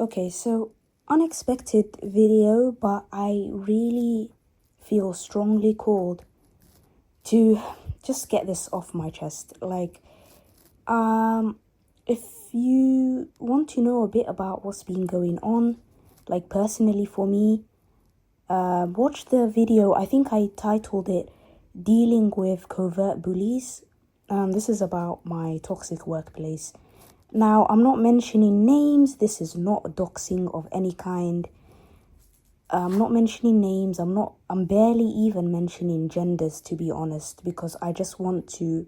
Okay, so unexpected video, but I really feel strongly called to just get this off my chest. If you want to know a bit about what's been going on, like personally for me, watch the video. I think I titled it Dealing with Covert Bullies. This is about my toxic workplace. Now, I'm not mentioning names. This is not doxing of any kind. I'm not mentioning names. I'm barely even mentioning genders, to be honest, because I just want to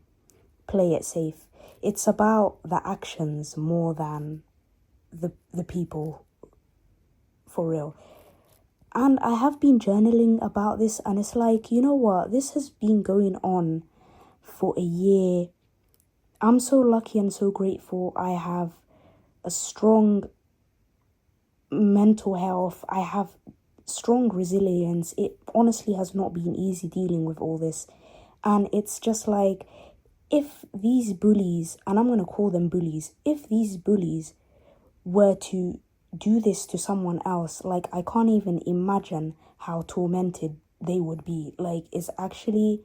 play it safe. It's about the actions more than the people, for real. And I have been journaling about this, and it's like, you know what? This has been going on for a year. I'm so lucky and so grateful. I have a strong mental health. I have strong resilience. It honestly has not been easy dealing with all this. And it's just like, if these bullies, and I'm going to call them bullies, if these bullies were to do this to someone else, like, I can't even imagine how tormented they would be. Like, it's actually,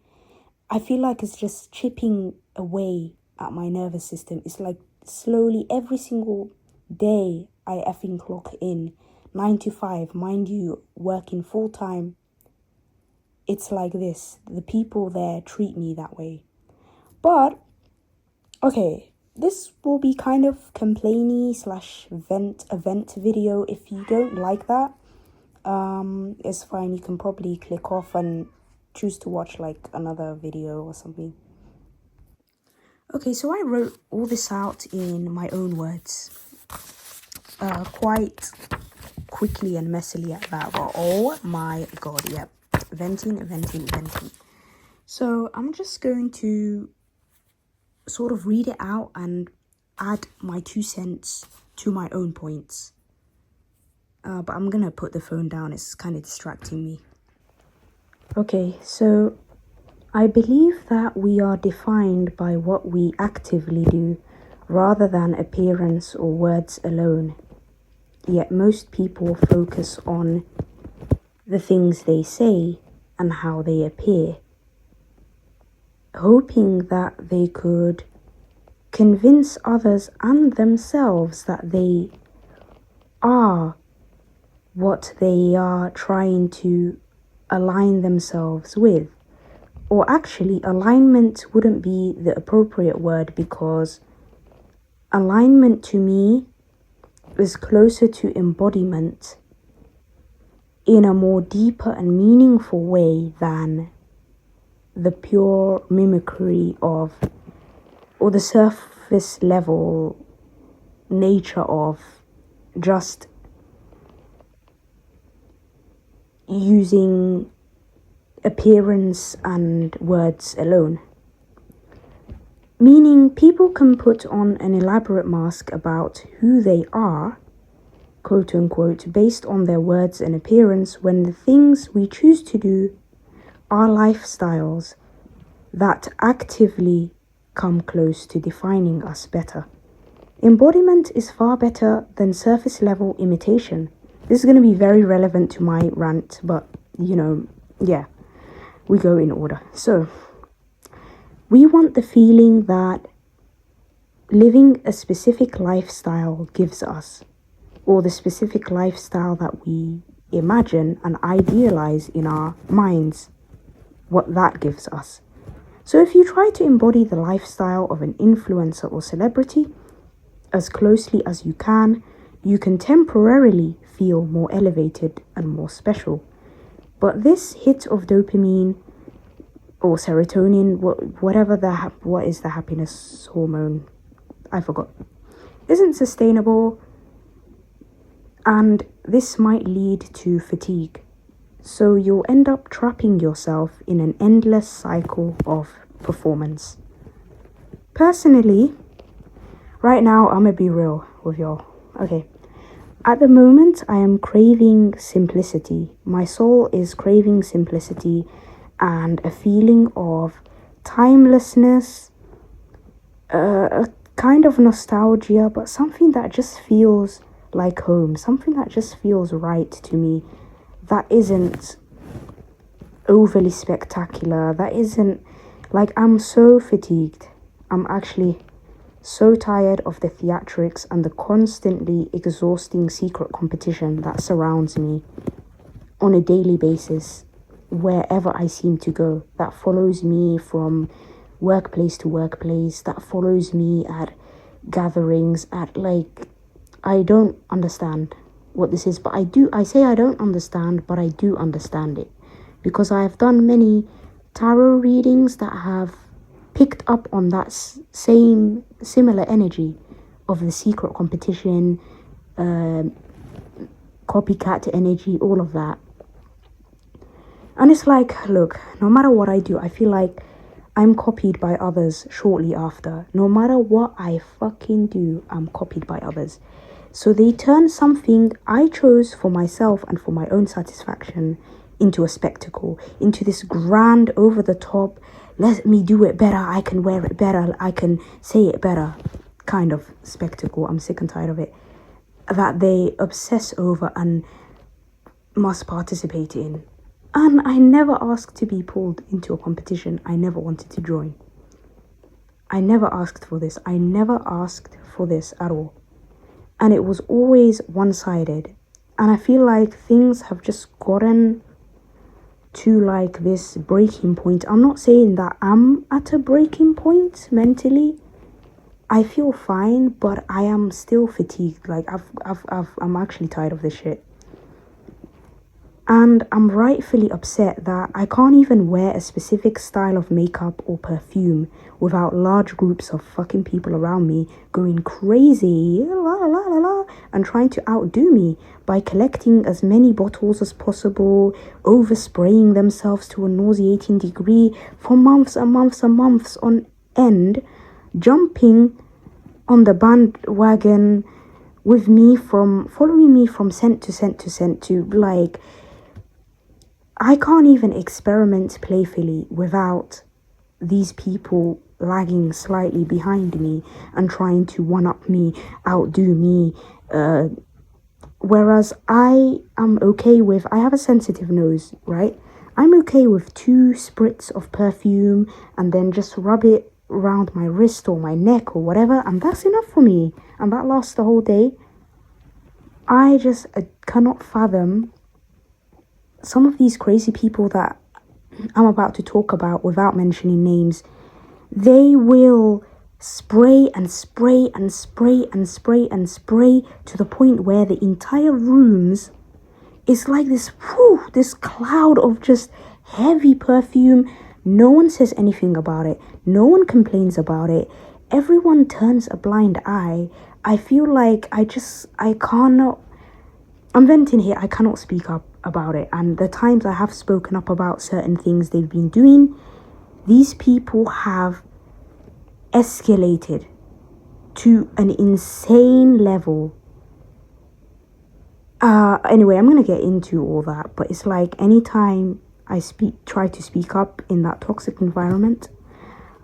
I feel like it's just chipping away at my nervous system. It's like slowly every single day I effing clock in 9 to 5, mind you, working full time. It's like this. The people there treat me that way. But, okay, this will be kind of complainy / event video. If you don't like that, it's fine. You can probably click off and choose to watch like another video or something. Okay, so I wrote all this out in my own words, quite quickly and messily at that, but oh my god, yep, venting. So I'm just going to sort of read it out and add my 2 cents to my own points. But I'm gonna put the phone down, it's kind of distracting me. Okay, so I believe that we are defined by what we actively do rather than appearance or words alone. Yet most people focus on the things they say and how they appear, hoping that they could convince others and themselves that they are what they are trying to align themselves with. Or actually, alignment wouldn't be the appropriate word, because alignment to me is closer to embodiment in a more deeper and meaningful way than the pure mimicry of, or the surface level nature of just using appearance and words alone. Meaning, people can put on an elaborate mask about who they are, quote unquote, based on their words and appearance, when the things we choose to do are lifestyles that actively come close to defining us better. Embodiment is far better than surface level imitation. This is going to be very relevant to my rant, but yeah, we go in order. So, we want the feeling that living a specific lifestyle gives us, or the specific lifestyle that we imagine and idealize in our minds, what that gives us. So if you try to embody the lifestyle of an influencer or celebrity as closely as you can temporarily feel more elevated and more special. But this hit of dopamine or serotonin, what is the happiness hormone? I forgot. Isn't sustainable, and this might lead to fatigue. So you'll end up trapping yourself in an endless cycle of performance. Personally, right now, I'm gonna be real with y'all. Okay. At the moment, I am craving simplicity. My soul is craving simplicity and a feeling of timelessness, a kind of nostalgia, but something that just feels like home, something that just feels right to me, that isn't overly spectacular, that isn't like, I'm so fatigued. I'm actually so tired of the theatrics and the constantly exhausting secret competition that surrounds me on a daily basis, wherever I seem to go, that follows me from workplace to workplace, that follows me at gatherings, at like, I don't understand what this is, but I say I don't understand, but I do understand it, because I have done many tarot readings that have picked up on that same similar energy of the secret competition, copycat energy, all of that. And it's like, look, no matter what I do, I feel like I'm copied by others shortly after. No matter what I fucking do, I'm copied by others. So they turn something I chose for myself and for my own satisfaction into a spectacle, into this grand, over the top, let me do it better, I can wear it better, I can say it better kind of spectacle. I'm sick and tired of it. That they obsess over and must participate in. And I never asked to be pulled into a competition I never wanted to join. I never asked for this. I never asked for this at all. And it was always one-sided. And I feel like things have just gotten to like this breaking point. I'm not saying that I'm at a breaking point mentally. I feel fine, but I am still fatigued. Like I'm actually tired of this shit. And I'm rightfully upset that I can't even wear a specific style of makeup or perfume without large groups of fucking people around me going crazy la, la, la, la, and trying to outdo me by collecting as many bottles as possible, overspraying themselves to a nauseating degree for months and months and months on end, jumping on the bandwagon with me, from following me from scent to scent to scent to like, I can't even experiment playfully without these people lagging slightly behind me and trying to one-up me, outdo me. Whereas I am okay with, I have a sensitive nose, right? I'm okay with 2 spritz of perfume and then just rub it around my wrist or my neck or whatever, and that's enough for me. And that lasts the whole day. I just cannot fathom some of these crazy people that I'm about to talk about without mentioning names. They will spray and spray and spray and spray and spray to the point where the entire rooms is like this cloud of just heavy perfume. No one says anything about it. No one complains about it. Everyone turns a blind eye. I feel like I cannot, I'm venting here, I cannot speak up about it. And the times I have spoken up about certain things they've been doing, these people have escalated to an insane level. Anyway, I'm gonna get into all that, but it's like anytime I try to speak up in that toxic environment,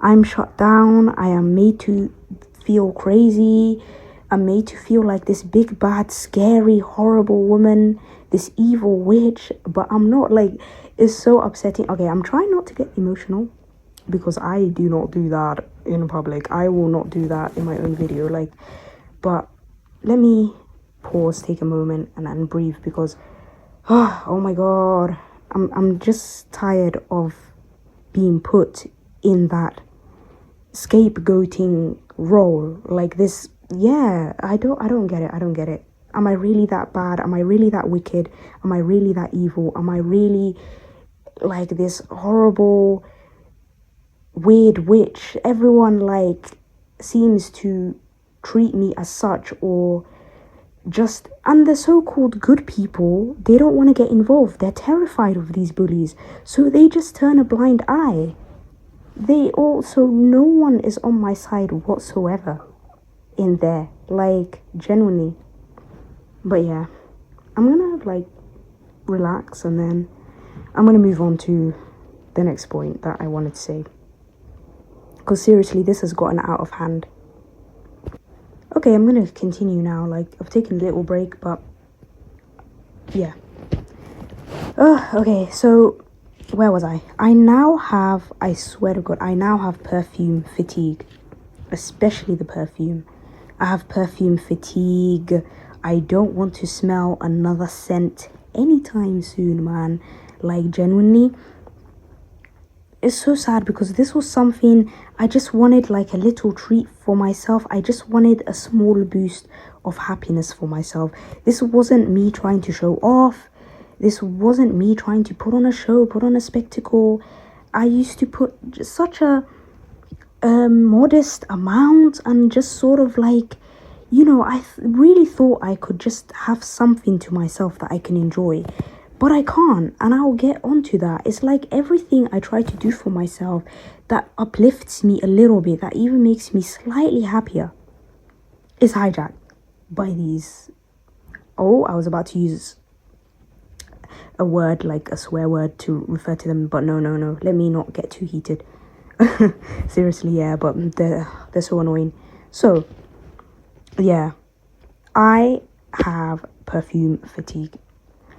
I'm shut down. I am made to feel crazy. I'm made to feel like this big, bad, scary, horrible woman, this evil witch, but I'm not. Like, it's so upsetting. Okay, I'm trying not to get emotional because I do not do that in public. I will not do that in my own video. Like, but let me pause, take a moment, and breathe, because oh my god, I'm just tired of being put in that scapegoating role. Like this, yeah, I don't get it. Am I really that bad? Am I really that wicked? Am I really that evil? Am I really like this horrible weird witch? Everyone like seems to treat me as such, or just, and the so-called good people, they don't want to get involved. They're terrified of these bullies, so they just turn a blind eye. They also, no one is on my side whatsoever in there, like, genuinely. But yeah, I'm gonna like relax, and then I'm gonna move on to the next point that I wanted to say, because seriously, this has gotten out of hand. Okay, I'm gonna continue now. Like, I've taken a little break, but yeah. Okay, so where was I? I swear to God, I now have perfume fatigue, especially the perfume. I have perfume fatigue. I don't want to smell another scent anytime soon, man. Like, genuinely, it's so sad because this was something I just wanted, like a little treat for myself. I just wanted a small boost of happiness for myself. This wasn't me trying to show off. This wasn't me trying to put on a show, put on a spectacle. I used to put just such a modest amount and just sort of like, I really thought I could just have something to myself that I can enjoy. But I can't, and I'll get onto that. It's like everything I try to do for myself that uplifts me a little bit, that even makes me slightly happier, is hijacked by these. Oh, I was about to use a word, like a swear word, to refer to them, but no. Let me not get too heated. Seriously, yeah, but they're so annoying. So, yeah, I have perfume fatigue.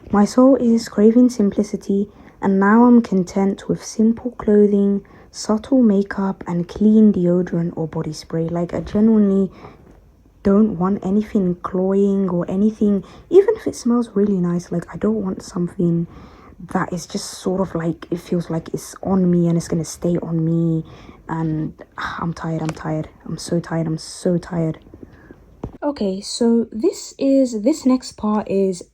My soul is craving simplicity, and now I'm content with simple clothing, subtle makeup, and clean deodorant or body spray. Like, I genuinely don't want anything cloying or anything, even if it smells really nice. Like, I don't want something that is just sort of like, it feels like it's on me and it's gonna stay on me. And I'm tired. I'm so tired. Okay, so this next part is,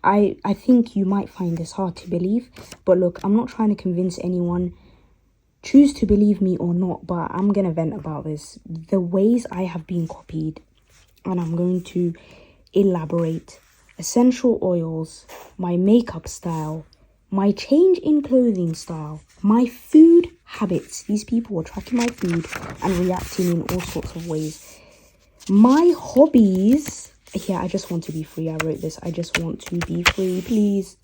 I think you might find this hard to believe, but look, I'm not trying to convince anyone. Choose to believe me or not, but I'm gonna vent about this. The ways I have been copied, and I'm going to elaborate. Essential oils, my makeup style, my change in clothing style, my food habits. These people were tracking my food and reacting in all sorts of ways. My hobbies. Yeah, I just want to be free. I wrote this. I just want to be free, please.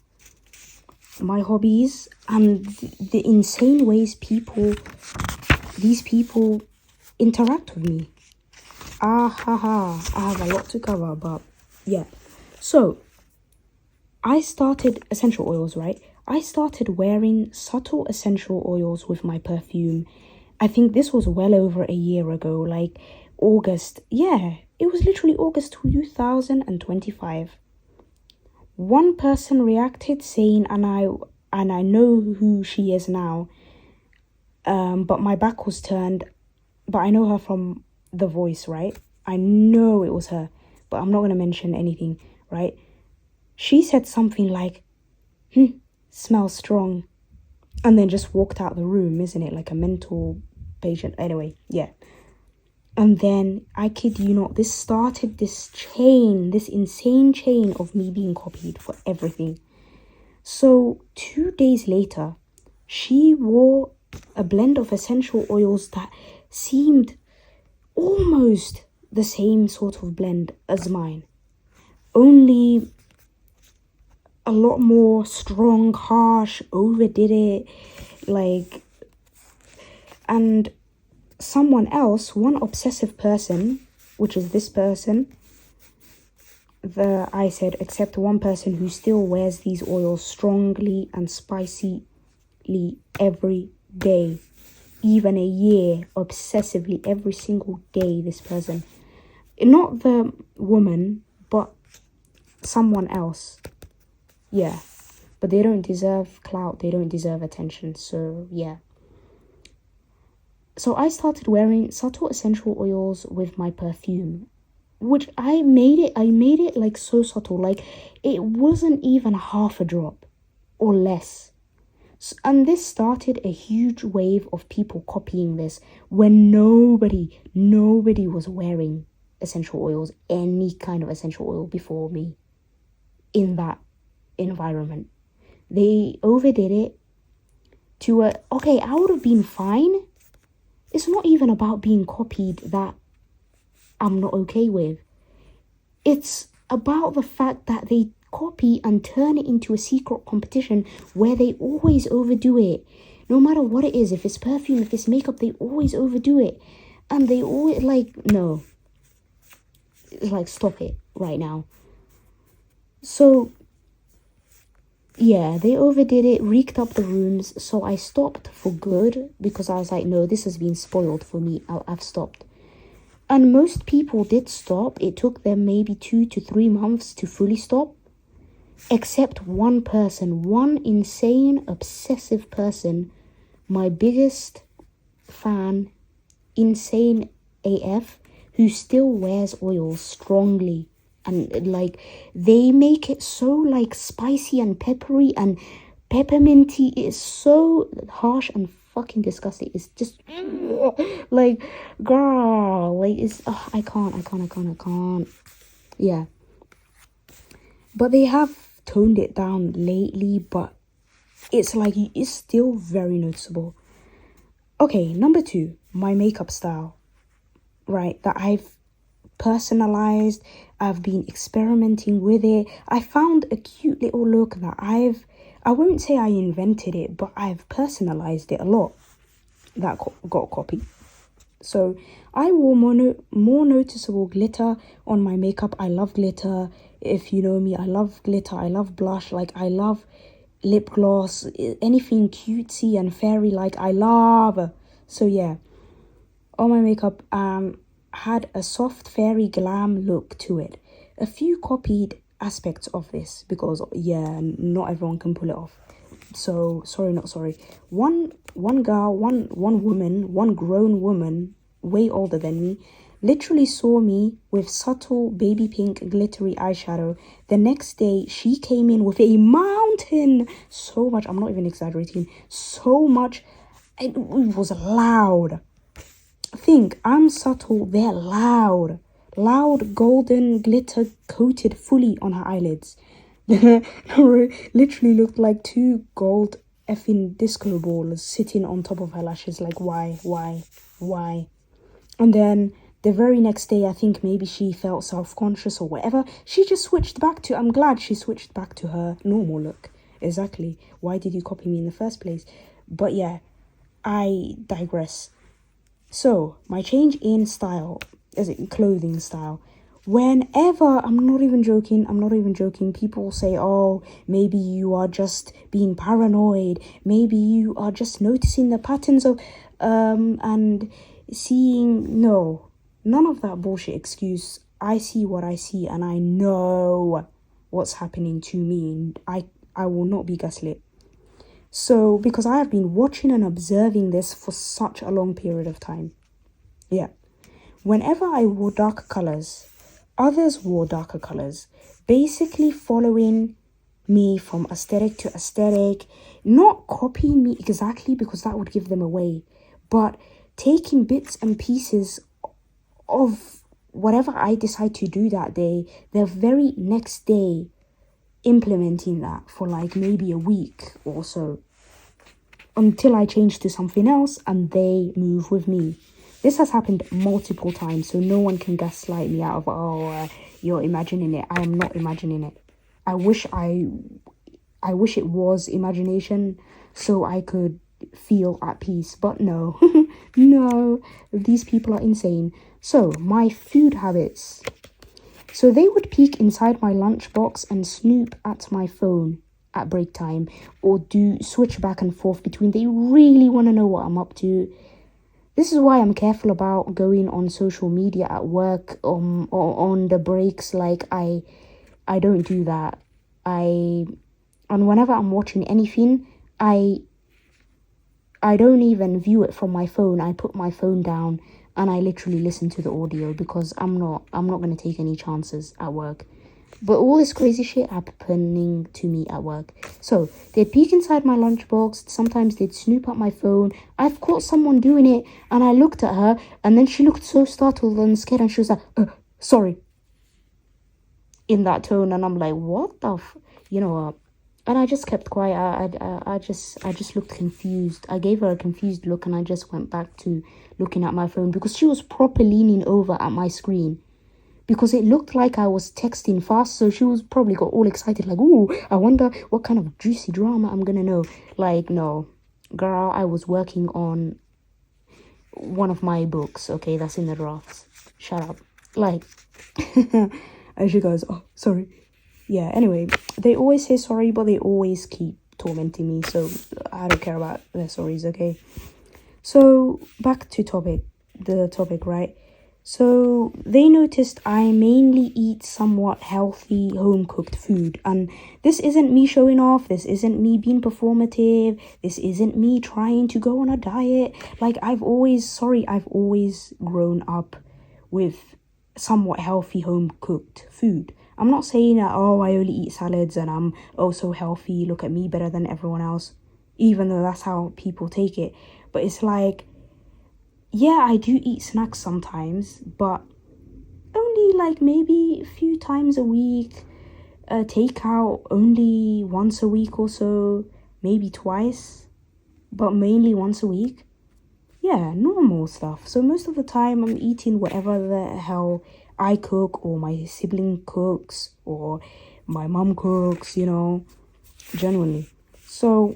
My hobbies and the insane ways these people interact with me. I have a lot to cover, but yeah. So, I started essential oils, right? I started wearing subtle essential oils with my perfume. I think this was well over a year ago, like August. Yeah, it was literally August 2025. One person reacted saying, and I know who she is now, but my back was turned, but I know her from the voice, right? I know it was her, but I'm not going to mention anything, right? She said something like, smells strong, and then just walked out the room, isn't it? Like a mental patient. Anyway, yeah. And then, I kid you not, this started this insane chain of me being copied for everything. So 2 days later, she wore a blend of essential oils that seemed almost the same sort of blend as mine. Only a lot more strong, harsh, overdid it, like, and someone else, one obsessive person, which is this person, I said, except one person who still wears these oils strongly and spicily every day, even a year, obsessively every single day, this person. Not the woman, but someone else. Yeah, but they don't deserve clout, they don't deserve attention, so yeah. So I started wearing subtle essential oils with my perfume, which I made it like so subtle, like it wasn't even half a drop or less. And this started a huge wave of people copying this when nobody was wearing essential oils, any kind of essential oil before me in that environment. They overdid it to okay, I would have been fine. It's not even about being copied that I'm not okay with. It's about the fact that they copy and turn it into a secret competition where they always overdo it. No matter what it is, if it's perfume, if it's makeup, they always overdo it. And they always, like, no. like, stop it right now. So yeah, they overdid it, reeked up the rooms. So I stopped for good because I was like, no, this has been spoiled for me. I've stopped. And most people did stop. It took them maybe 2 to 3 months to fully stop. Except one person, one insane, obsessive person, my biggest fan, insane AF, who still wears oil strongly. And like, they make it so like spicy and peppery and pepperminty. It's so harsh and fucking disgusting. It's just like, girl, like, it's I can't. Yeah, but they have toned it down lately, but it's like, it's still very noticeable. Okay, number 2, my makeup style, right, that I've personalized. I've been experimenting with it. I found a cute little look that I won't say I invented it, but I've personalized it a lot. That got copied. So I wore more noticeable glitter on my makeup. I love glitter. If you know me, I love glitter. I love blush. Like, I love lip gloss. Anything cutesy and fairy, like, I love. So yeah, all my makeup had a soft fairy glam look to it. A few copied aspects of this because, yeah, not everyone can pull it off. So not sorry. One girl, one woman, one grown woman, way older than me, literally saw me with subtle baby pink glittery eyeshadow. The next day, she came in with a mountain. So much, I'm not even exaggerating. So much, it was loud. Think, I'm subtle, they're loud. Loud golden glitter coated fully on her eyelids. Literally looked like 2 gold effing disco balls sitting on top of her lashes. Like, why? And then the very next day, I think maybe she felt self-conscious or whatever, she just switched back to, I'm glad she switched back to her normal look. Exactly. Why did you copy me in the first place? But yeah, I digress. So, my change in style, as in clothing style, whenever, I'm not even joking, people say, oh, maybe you are just being paranoid, maybe you are just noticing the patterns of, and seeing, no, none of that bullshit excuse. I see what I see, and I know what's happening to me, and I will not be gaslit. So, because I have been watching and observing this for such a long period of time. Yeah. Whenever I wore darker colors, others wore darker colors, basically following me from aesthetic to aesthetic, not copying me exactly because that would give them away, but taking bits and pieces of whatever I decide to do that day, the very next day, implementing that for like maybe a week or so until I change to something else and they move with me. This has happened multiple times, so no one can gaslight me out of, you're imagining it. I am not imagining it. I wish it was imagination so I could feel at peace, but no. No, these people are insane. So, my food habits. So they would peek inside my lunchbox and snoop at my phone at break time, or do switch back and forth between. They really want to know what I'm up to. This is why I'm careful about going on social media at work or on the breaks. Like, I don't do that. And whenever I'm watching anything, I don't even view it from my phone. I put my phone down and I literally listen to the audio because I'm not going to take any chances at work. But all this crazy shit happening to me at work. So, they'd peek inside my lunchbox. Sometimes they'd snoop at my phone. I've caught someone doing it, and I looked at her, and then she looked so startled and scared, and she was like, sorry. In that tone, and I'm like, what the you know what? And I just kept quiet. I just looked confused. I gave her a confused look, and I just went back to looking at my phone because she was proper leaning over at my screen. Because it looked like I was texting fast, so she was probably got all excited, like, ooh, I wonder what kind of juicy drama I'm gonna know. Like, no, girl, I was working on one of my books, okay, that's in the drafts. Shut up. Like, And she goes, oh, sorry. Yeah, anyway, they always say sorry, but they always keep tormenting me, so I don't care about their sorries, okay? So back to the topic, right? So they noticed I mainly eat somewhat healthy home cooked food, and this isn't me showing off, this isn't me being performative, this isn't me trying to go on a diet. Like I've always grown up with somewhat healthy home cooked food. I'm not saying that, oh, I only eat salads and I'm oh so healthy, look at me, better than everyone else, even though that's how people take it. But it's like, yeah, I do eat snacks sometimes, but only like maybe a few times a week. Takeout only once a week or so, maybe twice, but mainly once a week. Yeah, normal stuff. So most of the time I'm eating whatever the hell I cook or my sibling cooks or my mom cooks, genuinely. So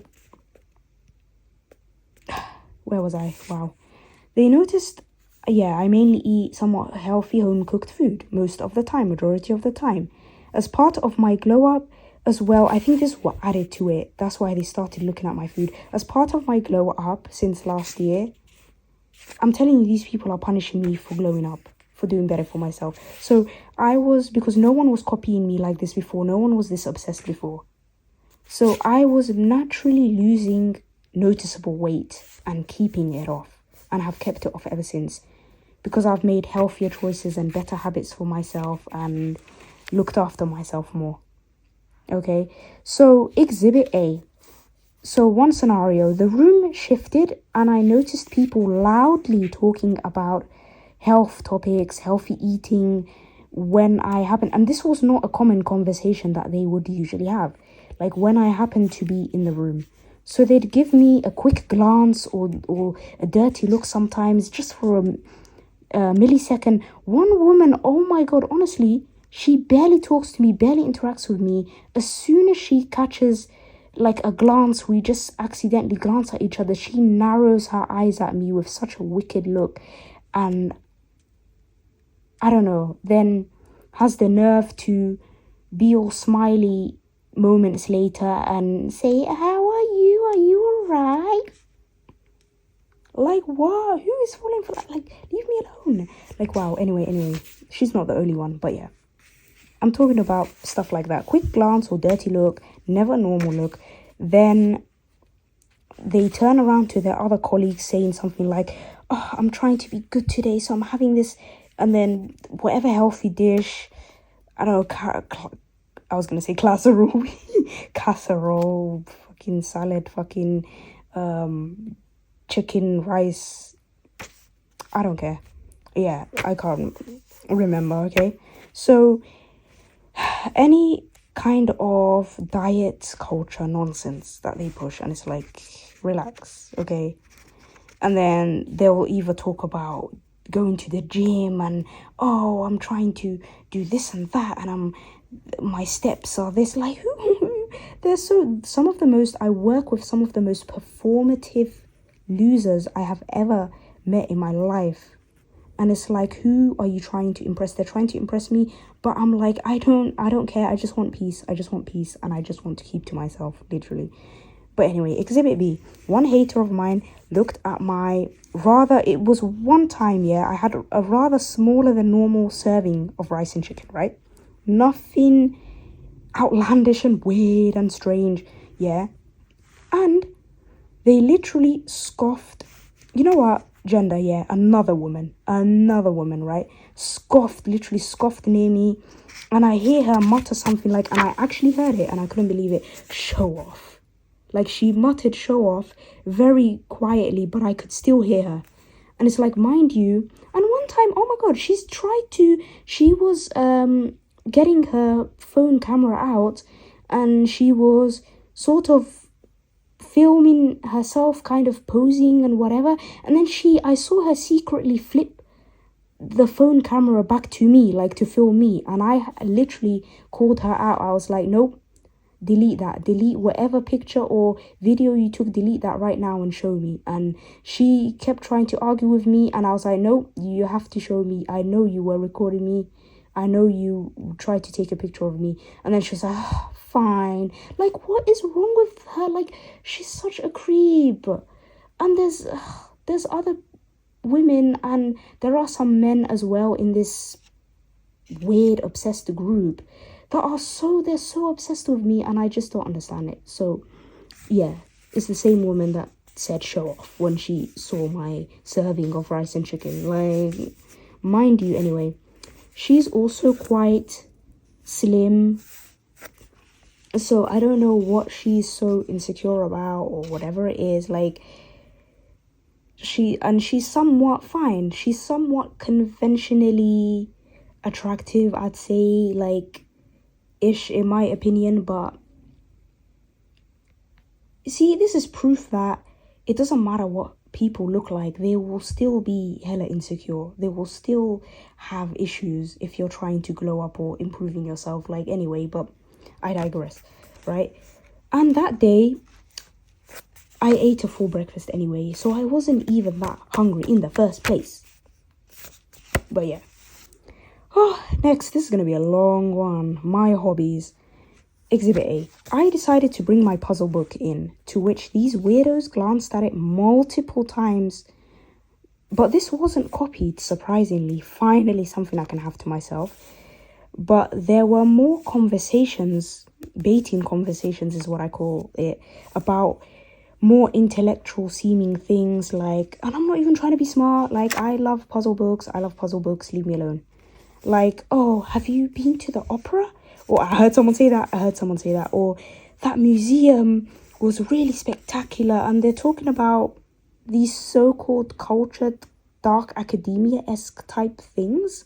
where was I? Wow. They noticed, yeah, I mainly eat somewhat healthy home cooked food most of the time, majority of the time. As part of my glow up as well, I think this is what added to it. That's why they started looking at my food. As part of my glow up since last year, I'm telling you, these people are punishing me for glowing up, for doing better for myself. So because no one was copying me like this before, no one was this obsessed before. So I was naturally losing noticeable weight and keeping it off, and have kept it off ever since, because I've made healthier choices and better habits for myself and looked after myself more. Okay, so Exhibit A. So one scenario, the room shifted and I noticed people loudly talking about health topics, healthy eating when I happened. And this was not a common conversation that they would usually have, like when I happened to be in the room. So they'd give me a quick glance or a dirty look sometimes, just for a millisecond. One woman, oh my God, honestly, she barely talks to me, barely interacts with me. As soon as she catches like a glance, we just accidentally glance at each other, she narrows her eyes at me with such a wicked look, and I don't know, then has the nerve to be all smiley moments later and say, how are you alright? Like, what? Who is falling for that? Like, leave me alone. Like, wow. Anyway, she's not the only one, but yeah, I'm talking about stuff like that. Quick glance or dirty look, never normal look. Then they turn around to their other colleagues saying something like, oh, I'm trying to be good today, so I'm having this, and then whatever healthy dish, I don't know, I was going to say casserole, casserole, fucking salad, fucking chicken, rice, I don't care. Yeah, I can't remember, okay? So any kind of diet culture nonsense that they push, and it's like, relax, okay? And then they'll either talk about going to the gym and, oh, I'm trying to do this and that, and my steps are this, like, I work with some of the most performative losers I have ever met in my life. And it's like, who are you trying to impress? They're trying to impress me, but I'm like, I don't care. I just want peace. And I just want to keep to myself, literally. But anyway, Exhibit B. One hater of mine looked at it was one time, yeah, I had a rather smaller than normal serving of rice and chicken, right? Nothing outlandish and weird and strange, yeah. And they literally scoffed. You know what? Gender, yeah. Another woman, right? Literally scoffed near me. And I hear her mutter something like, and I actually heard it and I couldn't believe it, show off. Like, she muttered show off very quietly, but I could still hear her. And it's like, mind you, and one time, oh my God, she was getting her phone camera out and she was sort of filming herself, kind of posing and whatever. And then I saw her secretly flip the phone camera back to me, like to film me. And I literally called her out. I was like, nope. Delete that. Delete whatever picture or video you took. Delete that right now and show me. And she kept trying to argue with me. And I was like, no, you have to show me. I know you were recording me. I know you tried to take a picture of me. And then she was like, oh, fine. Like, what is wrong with her? Like, she's such a creep. And there's other women, and there are some men as well in this weird obsessed group that they're so obsessed with me, and I just don't understand it. So yeah, it's the same woman that said show off when she saw my serving of rice and chicken. Like, mind you, anyway, she's also quite slim, so I don't know what she's so insecure about or whatever it is. Like, she's somewhat fine. She's somewhat conventionally attractive, I'd say, like, ish, in my opinion. But see, this is proof that it doesn't matter what people look like, they will still be hella insecure. They will still have issues if you're trying to glow up or improving yourself. Like, anyway, but I digress, right? And that day, I ate a full breakfast anyway, so I wasn't even that hungry in the first place. But yeah. Oh, next, this is going to be a long one. My hobbies. Exhibit A. I decided to bring my puzzle book in, to which these weirdos glanced at it multiple times. But this wasn't copied, surprisingly. Finally, something I can have to myself. But there were more conversations, baiting conversations is what I call it, about more intellectual seeming things, like, and I'm not even trying to be smart, like, I love puzzle books, leave me alone. Like, oh, have you been to the opera? Or I heard someone say that, or that museum was really spectacular, and they're talking about these so-called cultured dark academia-esque type things.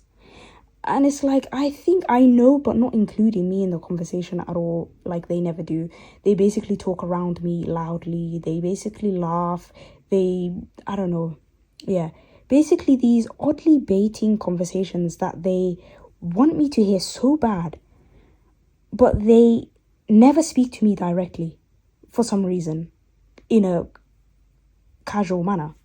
And it's like, I think I know, but not including me in the conversation at all. Like, they never do. They basically talk around me loudly. They basically laugh. I don't know. Yeah. Basically, these oddly baiting conversations that they want me to hear so bad, but they never speak to me directly for some reason, in a casual manner.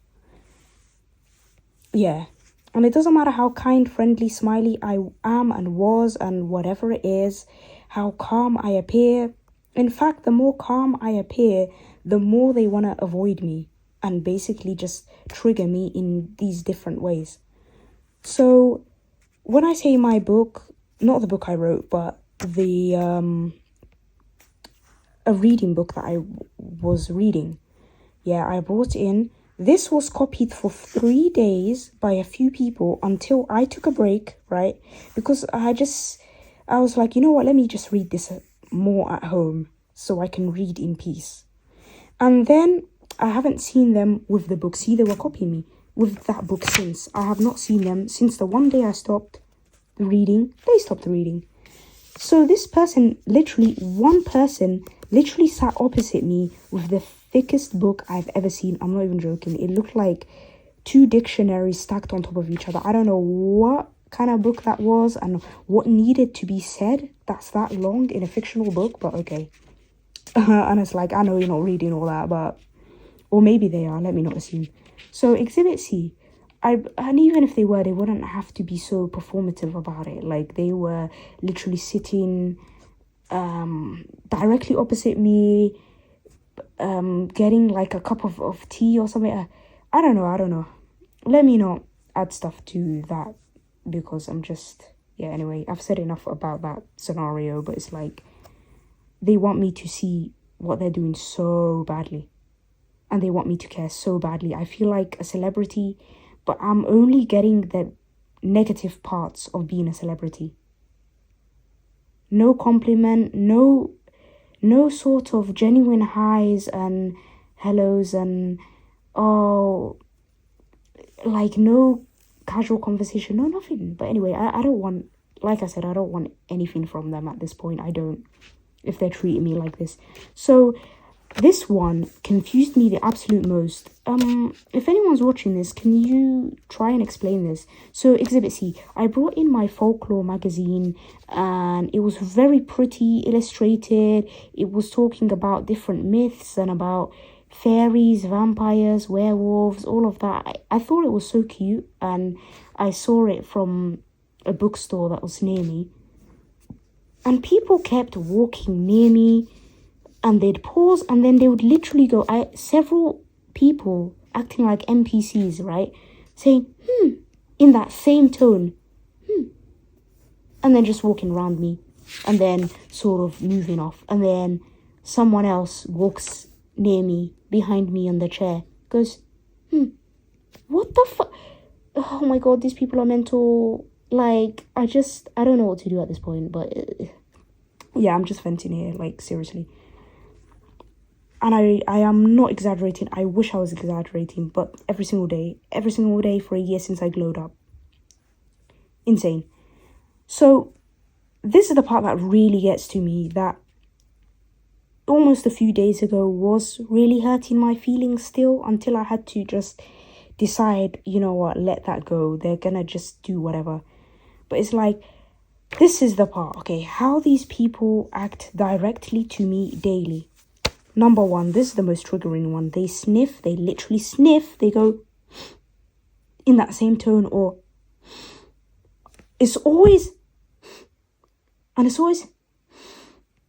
Yeah. And it doesn't matter how kind, friendly, smiley I am and was and whatever it is, how calm I appear. In fact, the more calm I appear, the more they want to avoid me and basically just trigger me in these different ways. So when I say my book, not the book I wrote, but a reading book that I was reading, yeah, I brought in. This was copied for 3 days by a few people until I took a break, right? Because I was like, you know what, let me just read this more at home so I can read in peace. And then I haven't seen them with the book. See, they were copying me with that book since. I have not seen them since the one day I stopped reading. They stopped reading. So one person literally sat opposite me with the thickest book I've ever seen. I'm not even joking. It looked like 2 dictionaries stacked on top of each other. I don't know what kind of book that was and what needed to be said that's that long in a fictional book, but okay. And it's like, I know you're not reading all that, but, or maybe they are, let me not assume. So Exhibit C, and even if they were, they wouldn't have to be so performative about it. Like, they were literally sitting directly opposite me, getting like a cup of tea or something. I don't know. Let me not add stuff to that, because I'm just, yeah, anyway, I've said enough about that scenario. But it's like, they want me to see what they're doing so badly, and they want me to care so badly. I feel like a celebrity, but I'm only getting the negative parts of being a celebrity. No compliment, no sort of genuine highs and hellos and, oh, like, no casual conversation, no nothing. But anyway, I don't want, like I said, I don't want anything from them at this point. I don't, if they're treating me like this. So this one confused me the absolute most. If anyone's watching this, can you try and explain this? So Exhibit C, I brought in my folklore magazine, and it was very pretty illustrated. It was talking about different myths and about fairies, vampires, werewolves, all of that. I thought it was so cute, and I saw it from a bookstore that was near me. And people kept walking near me, and they'd pause, and then they would literally go, several people acting like NPCs, right? Saying, in that same tone, and then just walking around me, and then sort of moving off. And then someone else walks near me, behind me on the chair, goes, what the fuck? Oh my god, these people are mental. Like, I don't know what to do at this point, but yeah, I'm just venting here, like, seriously. And I am not exaggerating. I wish I was exaggerating, but every single day for a year since I glowed up. Insane. So, this is the part that really gets to me, that almost a few days ago was really hurting my feelings still, until I had to just decide, you know what, let that go. They're gonna just do whatever. But it's like, this is the part, okay, how these people act directly to me daily. Number one, this is the most triggering one. They sniff, they literally sniff, they go in that same tone, or it's always,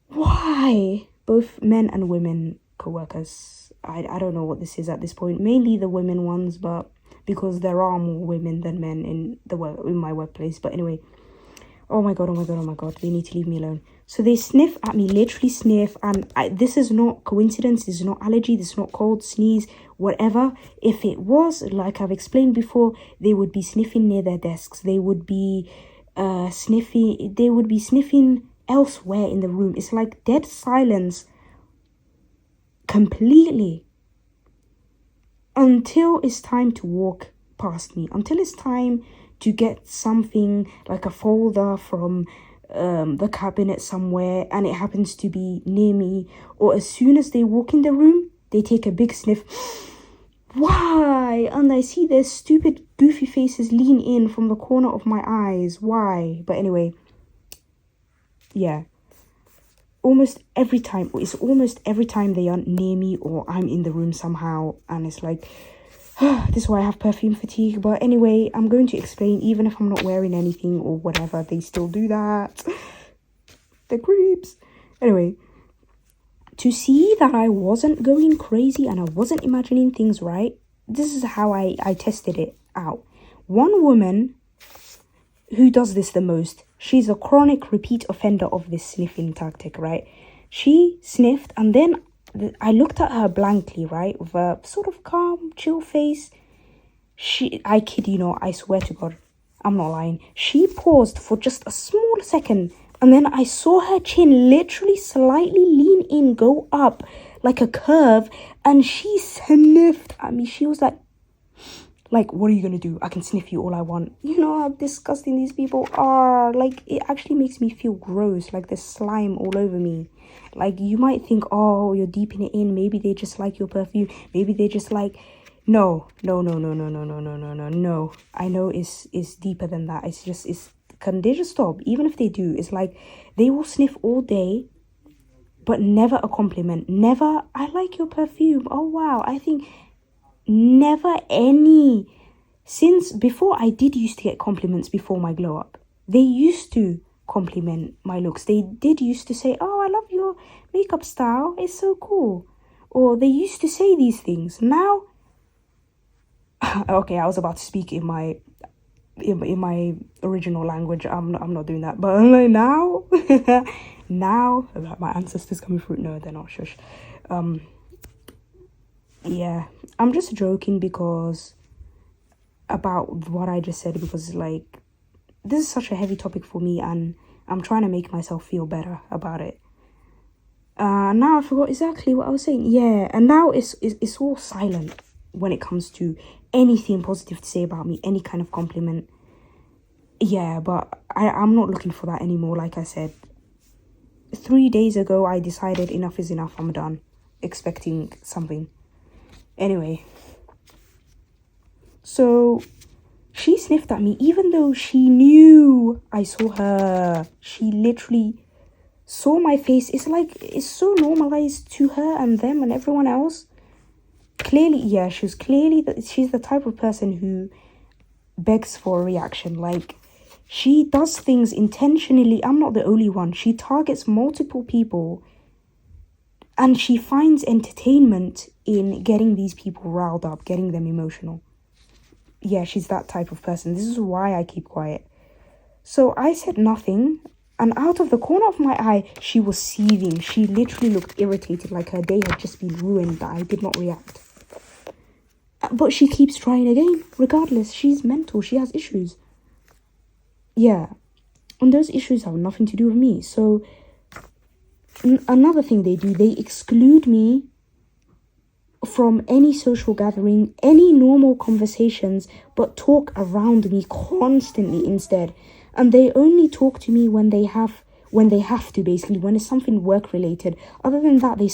why? Both men and women co-workers. I don't know what this is at this point. Mainly the women ones, but because there are more women than men in my workplace. But anyway, oh my god, they need to leave me alone. So they sniff at me, literally sniff, and this is not coincidence, this is not allergy, this is not cold, sneeze, whatever. If it was, like I've explained before, they would be sniffing near their desks, they would be sniffing elsewhere in the room. It's like dead silence completely, until it's time to walk past me, until it's time to get something like a folder from the cabinet somewhere, and it happens to be near me, or as soon as they walk in the room, they take a big sniff. Why? And I see their stupid goofy faces lean in from the corner of my eyes. Why? But anyway, yeah, almost every time they are near me, or I'm in the room somehow, and it's like, this is why I have perfume fatigue. But anyway, I'm going to explain. Even if I'm not wearing anything or whatever, they still do that. They're creeps. Anyway, to see that I wasn't going crazy and I wasn't imagining things right, this is how I tested it out. One woman who does this the most, she's a chronic repeat offender of this sniffing tactic, right? She sniffed, and then I looked at her blankly, right, with a sort of calm, chill face. I kid you not, I swear to God, I'm not lying. She paused for just a small second, and then I saw her chin literally slightly lean in, go up like a curve, and she sniffed at me. She was like, what are you gonna do? I can sniff you all I want. You know how disgusting these people are. Like, it actually makes me feel gross, like there's slime all over me. Like, you might think, oh, you're deeping it in, maybe they just like your perfume, maybe they just like, no. I know it's deeper than that. Can they just stop? Even if they do, it's like they will sniff all day, but never a compliment, never, I like your perfume, oh wow, I think, never any. Since before, I did used to get compliments before my glow up. They used to compliment my looks. They did used to say, oh, I love your makeup style, it's so cool. Or they used to say these things. Now, okay, I was about to speak in my original language. I'm not doing that. But like now, now that my ancestors coming through, no, they're not. Shush. Yeah, I'm just joking because about what I just said, because like, this is such a heavy topic for me, and I'm trying to make myself feel better about it. Now I forgot exactly what I was saying. Yeah, and now it's all silent when it comes to anything positive to say about me, any kind of compliment. Yeah, but I'm not looking for that anymore. Like I said, 3 days ago, I decided enough is enough. I'm done expecting something. Anyway, so she sniffed at me, even though she knew I saw her. She literally saw my face. It's like, it's so normalized to her and them and everyone else. Clearly, yeah, she's the type of person who begs for a reaction. Like, She does things intentionally. I'm not the only one. She targets multiple people, and she finds entertainment in getting these people riled up, getting them emotional. Yeah, she's that type of person. This is why I keep quiet. So I said nothing, and out of the corner of my eye, she was seething. She literally looked irritated, like her day had just been ruined, that I did not react. But she keeps trying again, regardless. She's mental. She has issues. Yeah. And those issues have nothing to do with me. So another thing they do, they exclude me from any social gathering, any normal conversations, but talk around me constantly instead. And they only talk to me when they have to, basically, when it's something work related. Other than that, they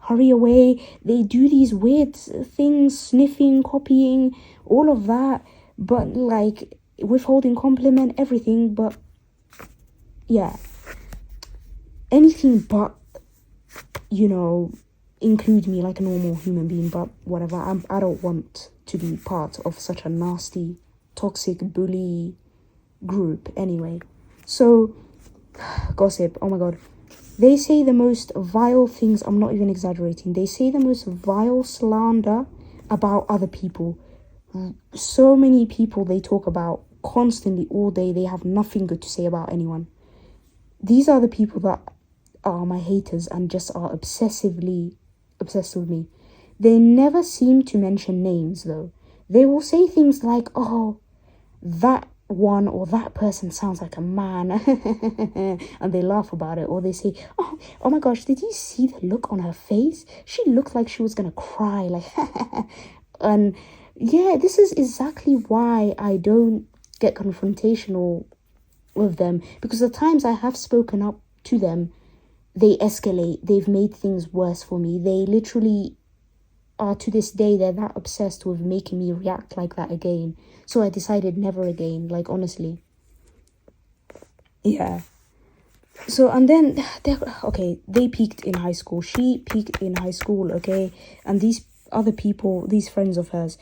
hurry away. They do these weird things, sniffing, copying, all of that, but like withholding compliment, everything. But yeah, anything but, include me like a normal human being. But whatever, I don't want to be part of such a nasty, toxic bully group anyway. So gossip, oh my god, they say the most vile things. I'm not even exaggerating. They say the most vile slander about other people. So many people they talk about constantly all day. They have nothing good to say about anyone. These are the people that are my haters and just are obsessively obsessed with me. They never seem to mention names though. They will say things like, oh, that one or that person sounds like a man, and they laugh about it. Or they say, oh my gosh, did you see the look on her face? She looked like she was gonna cry, like and yeah, this is exactly why I don't get confrontational with them, because the times I have spoken up to them, they escalate. They've made things worse for me. They literally are, to this day, they're that obsessed with making me react like that again. So I decided never again, like, honestly. Yeah. So, and then, they peaked in high school. She peaked in high school, okay? And these other people, these friends of hers.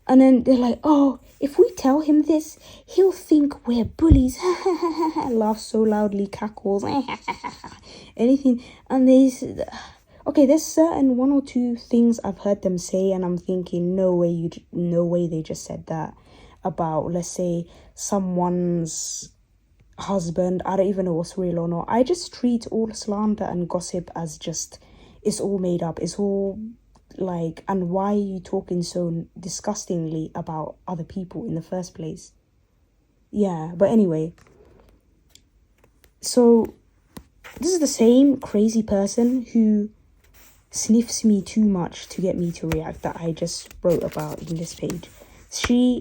And then they're like, oh, if we tell him this, he'll think we're bullies. Laugh so loudly, cackles. Anything. And okay, there's certain one or two things I've heard them say, and I'm thinking, no way they just said that about, let's say, someone's husband. I don't even know what's real or not. I just treat all slander and gossip as just, it's all made up. It's all like, and why are you talking so disgustingly about other people in the first place? Yeah, but anyway. So, this is the same crazy person who sniffs me too much to get me to react that I just wrote about in this page.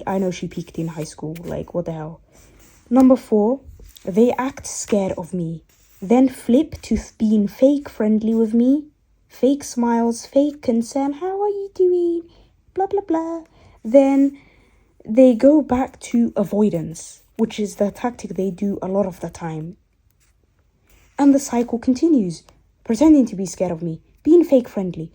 I know she peaked in high school, like, what the hell. Number 4, they act scared of me, then flip to being fake friendly with me, fake smiles, fake concern, how are you doing, blah blah blah. Then they go back to avoidance, which is the tactic they do a lot of the time. And the cycle continues, pretending to be scared of me, being fake friendly,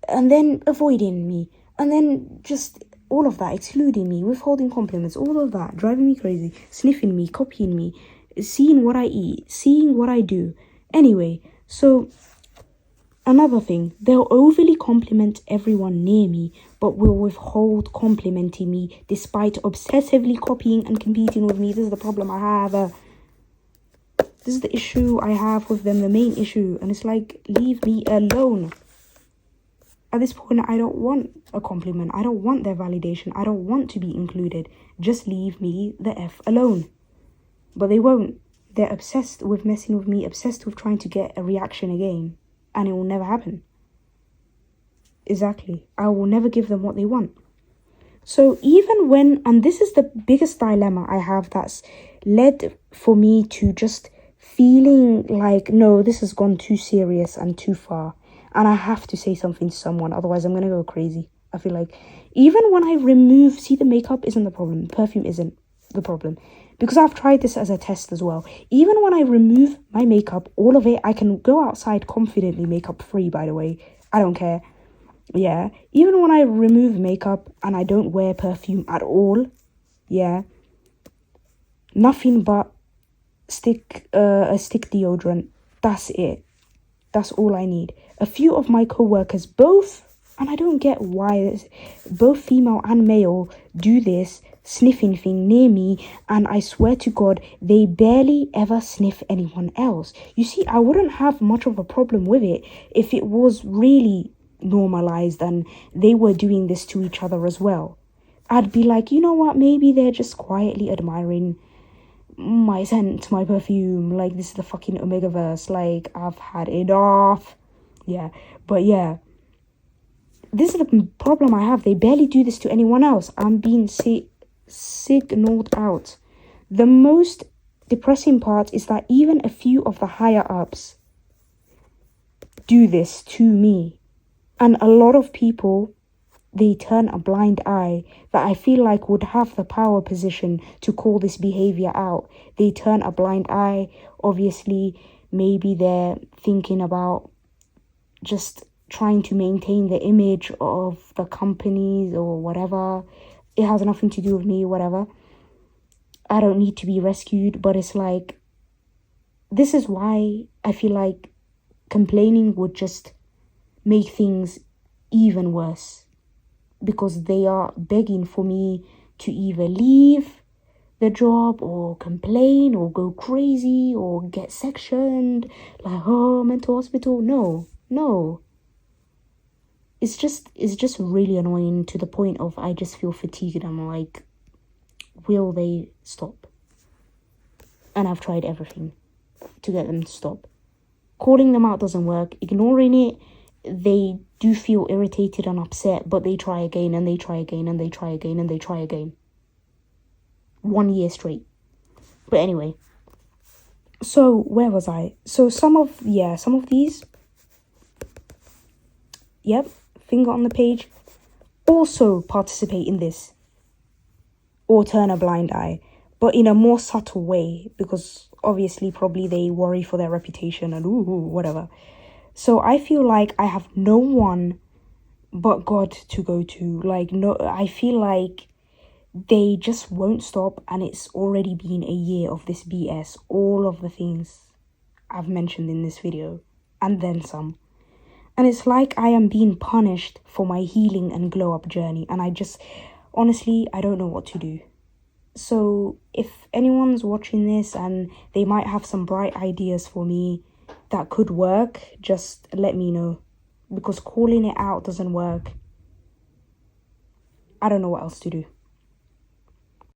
and then avoiding me, and then just all of that, excluding me, withholding compliments, all of that, driving me crazy, sniffing me, copying me, seeing what I eat, seeing what I do. Anyway, so another thing, they'll overly compliment everyone near me, but will withhold complimenting me despite obsessively copying and competing with me. This is the problem I have. This is the issue I have with them, the main issue. And it's like, leave me alone. At this point, I don't want a compliment. I don't want their validation. I don't want to be included. Just leave me the F alone. But they won't. They're obsessed with messing with me, obsessed with trying to get a reaction again. And it will never happen. Exactly. I will never give them what they want. So even when, and this is the biggest dilemma I have that's led for me to just feeling like, no, this has gone too serious and too far, and I have to say something to someone, otherwise I'm gonna go crazy. I feel like even when I remove, see, the makeup isn't the problem, perfume isn't the problem, because I've tried this as a test as well. Even when I remove my makeup, all of it, I can go outside confidently, makeup free, by the way, I don't care. Yeah, even when I remove makeup and I don't wear perfume at all, yeah, Nothing but a stick deodorant. That's it. That's all I need. A few of my co-workers, both, and I don't get why, both female and male do this sniffing thing near me, and I swear to God, they barely ever sniff anyone else. You see, I wouldn't have much of a problem with it if it was really normalized and they were doing this to each other as well. I'd be like, you know what, maybe they're just quietly admiring my scent, my perfume, like this is the fucking Omegaverse, like I've had enough. Yeah, but yeah, this is the problem I have. They barely do this to anyone else. I'm being signaled out. The most depressing part is that even a few of the higher ups do this to me, and a lot of people, they turn a blind eye that I feel like would have the power position to call this behavior out. They turn a blind eye. Obviously, maybe they're thinking about just trying to maintain the image of the companies or whatever. It has nothing to do with me, whatever. I don't need to be rescued, but it's like, this is why I feel like complaining would just make things even worse. Because they are begging for me to either leave the job or complain or go crazy or get sectioned, like, oh, mental hospital. No. It's just really annoying to the point of I just feel fatigued. I'm like, will they stop? And I've tried everything to get them to stop. Calling them out doesn't work. Ignoring it, they do feel irritated and upset, but they try again and they try again and they try again and they try again. 1 year straight. But anyway, so where was I? So some of these, yep, finger on the page, also participate in this or turn a blind eye, but in a more subtle way, because obviously probably they worry for their reputation and whatever. So I feel like I have no one but God to go to. Like, no, I feel like they just won't stop, and it's already been a year of this BS. All of the things I've mentioned in this video, and then some. And it's like I am being punished for my healing and glow up journey, and I just, honestly, I don't know what to do. So if anyone's watching this and they might have some bright ideas for me that could work, just let me know, because calling it out doesn't work. I don't know what else to do.